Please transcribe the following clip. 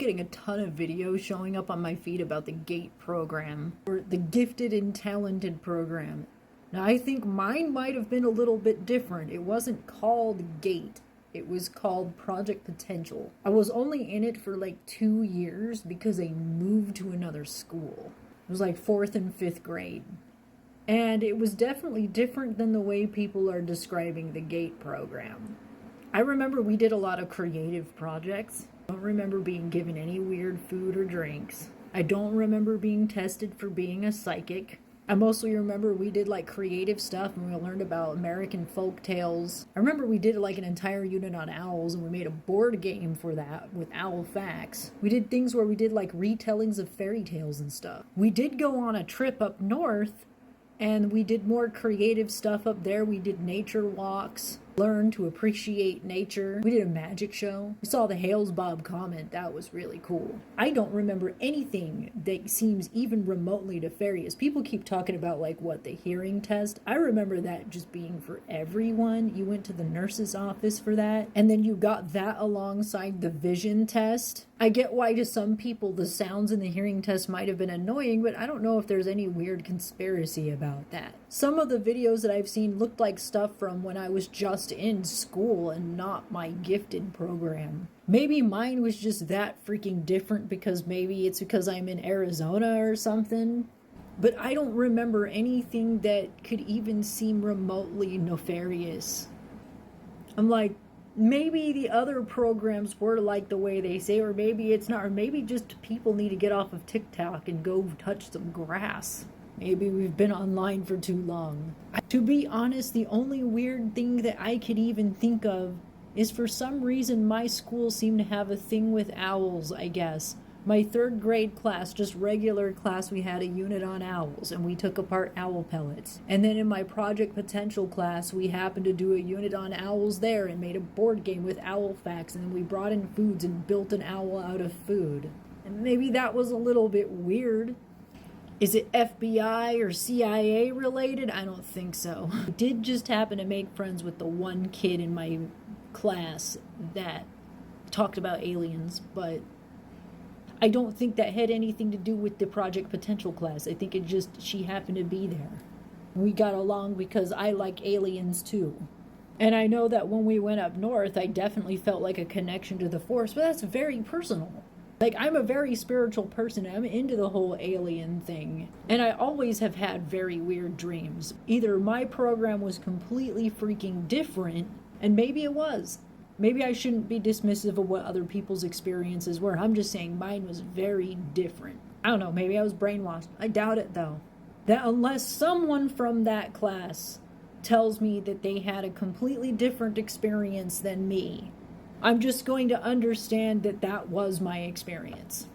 getting a ton of videos showing up on my feed about the GATE program, or the Gifted and Talented program. Now, I think mine might have been a little bit different. It wasn't called GATE. It was called Project Potential. I was only in it for like 2 years because I moved to another school. It was like 4th and 5th grade. And it was definitely different than the way people are describing the GATE program. I remember we did a lot of creative projects. I don't remember being given any weird food or drinks. I don't remember being tested for being a psychic. I mostly remember we did like creative stuff and we learned about American folk tales. I remember we did like an entire unit on owls and we made a board game for that with owl facts. We did things where we did like retellings of fairy tales and stuff. We did go on a trip up north and we did more creative stuff up there. We did nature walks, learned to appreciate nature. We did a magic show. We saw the Hales Bob Comet. That was really cool. I don't remember anything that seems even remotely nefarious. People keep talking about like what, the hearing test. I remember that just being for everyone. You went to the nurse's office for that. And then you got that alongside the vision test. I get why to some people the sounds in the hearing test might have been annoying, but I don't know if there's any weird conspiracy about that. Some of the videos that I've seen looked like stuff from when I was just in school and not my gifted program. Maybe mine was just that freaking different because maybe it's because I'm in Arizona or something. But I don't remember anything that could even seem remotely nefarious. I'm like, maybe the other programs were like the way they say, or maybe it's not, or maybe just people need to get off of TikTok and go touch some grass. Maybe we've been online for too long. To be honest, the only weird thing that I could even think of is for some reason my school seemed to have a thing with owls, I guess. My 3rd grade class, just regular class, we had a unit on owls and we took apart owl pellets. And then in my Project Potential class, we happened to do a unit on owls there and made a board game with owl facts, and then we brought in foods and built an owl out of food. And maybe that was a little bit weird. Is it FBI or CIA related? I don't think so. I did just happen to make friends with the one kid in my class that talked about aliens, but I don't think that had anything to do with the Project Potential class. I think it just, she happened to be there. We got along because I like aliens too. And I know that when we went up north, I definitely felt like a connection to the Force, but that's very personal. Like, I'm a very spiritual person. I'm into the whole alien thing. And I always have had very weird dreams. Either my program was completely freaking different, and maybe it was. Maybe I shouldn't be dismissive of what other people's experiences were. I'm just saying mine was very different. I don't know, maybe I was brainwashed. I doubt it, though. That unless someone from that class tells me that they had a completely different experience than me, I'm just going to understand that that was my experience.